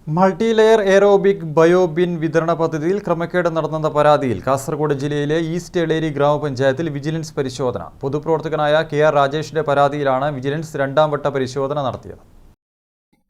Multi layer aerobic biobin വിതരണ പദ്ധതിയിൽ ക്രമക്കേട് നടന്നെന്ന പരാതിയിൽ കാസർഗോഡ് ജില്ലയിലെ ഈസ്റ്റ് എളേരി ഗ്രാമപഞ്ചായത്തിൽ വിജിലൻസ് പരിശോധന. പൊതുപ്രവർത്തകനായ കെ.ആർ. രാജേഷിന്റെ പരാതിയിലാണ് വിജിലൻസ് രണ്ടാം വട്ട പരിശോധന നടത്തിയത്.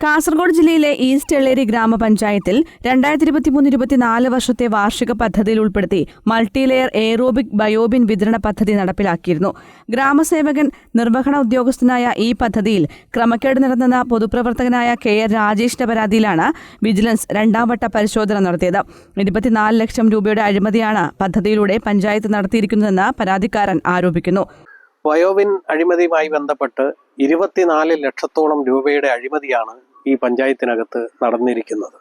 കാസർഗോഡ് ജില്ലയിലെ ഈസ്റ്റ് എളേരി ഗ്രാമപഞ്ചായത്തിൽ 2023-24 വർഷത്തെ വാർഷിക പദ്ധതിയിൽ ഉൾപ്പെടുത്തി മൾട്ടി ലെയർ എയറോബിക് ബയോബിൻ വിതരണ പദ്ധതി നടപ്പിലാക്കിയിരുന്നു. ഗ്രാമസേവകൻ നിർവഹണ ഉദ്യോഗസ്ഥനായ ഈ പദ്ധതിയിൽ ക്രമക്കേട് നടന്നെന്ന പൊതുപ്രവർത്തകനായ കെ.ആർ. രാജേഷിന്റെ പരാതിയിലാണ് വിജിലൻസ് രണ്ടാം വട്ട പരിശോധന നടത്തിയത്. 24 ലക്ഷം രൂപയുടെ അഴിമതിയാണ് പദ്ധതിയിലൂടെ പഞ്ചായത്ത് നടത്തിയിരിക്കുന്നതെന്ന് പരാതിക്കാരൻ ആരോപിക്കുന്നു. ബയോബിൻ അഴിമതിയുമായി ബന്ധപ്പെട്ട് 24 ലക്ഷത്തോളം രൂപയുടെ അഴിമതിയാണ് ഈ പഞ്ചായത്തിനകത്ത് നടന്നിരിക്കുന്നത്.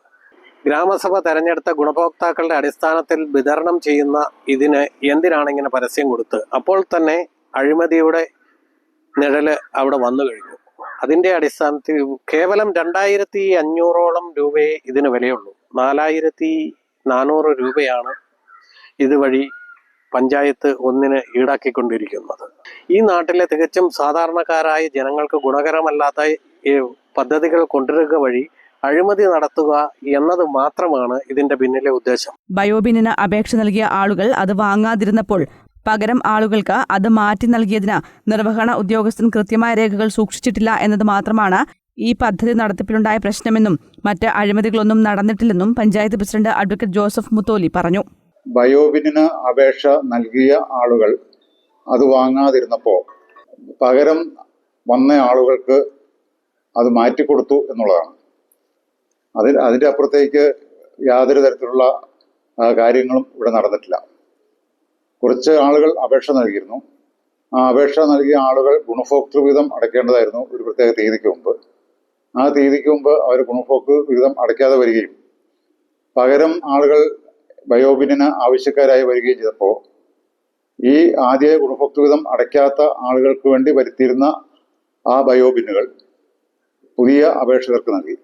ഗ്രാമസഭ തെരഞ്ഞെടുത്ത ഗുണഭോക്താക്കളുടെ അടിസ്ഥാനത്തിൽ വിതരണം ചെയ്യുന്ന ഇതിന് എന്തിനാണ് ഇങ്ങനെ പരസ്യം കൊടുത്ത്? അപ്പോൾ തന്നെ അഴിമതിയുടെ നിഴല് അവിടെ വന്നു കഴിഞ്ഞു. അതിൻ്റെ അടിസ്ഥാനത്തിൽ കേവലം 2500ഓളം രൂപയെ ഇതിന് വിലയുള്ളൂ. 4400 രൂപയാണ് ഇതുവഴി പഞ്ചായത്ത് ഒന്നിന് ഈടാക്കിക്കൊണ്ടിരിക്കുന്നത്. ഈ നാട്ടിലെ തികച്ചും സാധാരണക്കാരായ ജനങ്ങൾക്ക് ഗുണകരമല്ലാത്ത പദ്ധതികൾ കൊണ്ടുവരിക വഴി അഴിമതി നടത്തുക എന്നത് മാത്രമാണ് ഇതിന്റെ പിന്നിലെ ഉദ്ദേശം. ബയോബിനിന് അപേക്ഷ നൽകിയ ആളുകൾ അത് വാങ്ങാതിരുന്നപ്പോൾ പകരം ആളുകൾക്ക് അത് മാറ്റി നൽകിയതിന് നിർവഹണ ഉദ്യോഗസ്ഥൻ കൃത്യമായ രേഖകൾ സൂക്ഷിച്ചിട്ടില്ല എന്നത് മാത്രമാണ് ഈ പദ്ധതി നടത്തിപ്പിലുണ്ടായ പ്രശ്നമെന്നും മറ്റ് അഴിമതികളൊന്നും നടന്നിട്ടില്ലെന്നും പഞ്ചായത്ത് പ്രസിഡന്റ് അഡ്വക്കേറ്റ് ജോസഫ് മുത്തോലി പറഞ്ഞു. ബയോബിനിന് അപേക്ഷ നൽകിയ ആളുകൾ അത് വാങ്ങാതിരുന്നപ്പോൾ പകരം വന്ന ആളുകൾക്ക് അത് മാറ്റിക്കൊടുത്തു എന്നുള്ളതാണ്. അതിൻ്റെ അപ്പുറത്തേക്ക് യാതൊരു തരത്തിലുള്ള കാര്യങ്ങളും ഇവിടെ നടന്നിട്ടില്ല. കുറച്ച് ആളുകൾ അപേക്ഷ നൽകിയിരുന്നു. ആ അപേക്ഷ നൽകിയ ആളുകൾ ഗുണഭോക്തൃ വിഹിതം അടയ്ക്കേണ്ടതായിരുന്നു ഒരു പ്രത്യേക തീയതിക്ക് മുമ്പ്. ആ തീയതിക്ക് മുമ്പ് അവർ ഗുണഭോക്തൃ വിഹിതം അടയ്ക്കാതെ വരികയും പകരം ആളുകൾ ബയോബിനിന് ആവശ്യക്കാരായി വരികയും ചെയ്തപ്പോൾ ഈ ആദ്യ ഗുണഭോക്തൃവിഹിതം അടയ്ക്കാത്ത ആളുകൾക്ക് വേണ്ടി വരുത്തിയിരുന്ന ആ ബയോബിനുകൾ പുതിയ അപേക്ഷകർക്ക് നൽകി.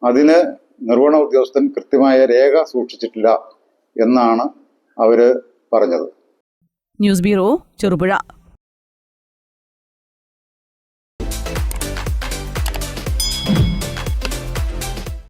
അതിന് നിർവഹണ ഉദ്യോഗസ്ഥൻ കൃത്യമായ രേഖ സൂക്ഷിച്ചിട്ടില്ല എന്നാണ് അവർ പറഞ്ഞത്. News bureau, Cherupuzha.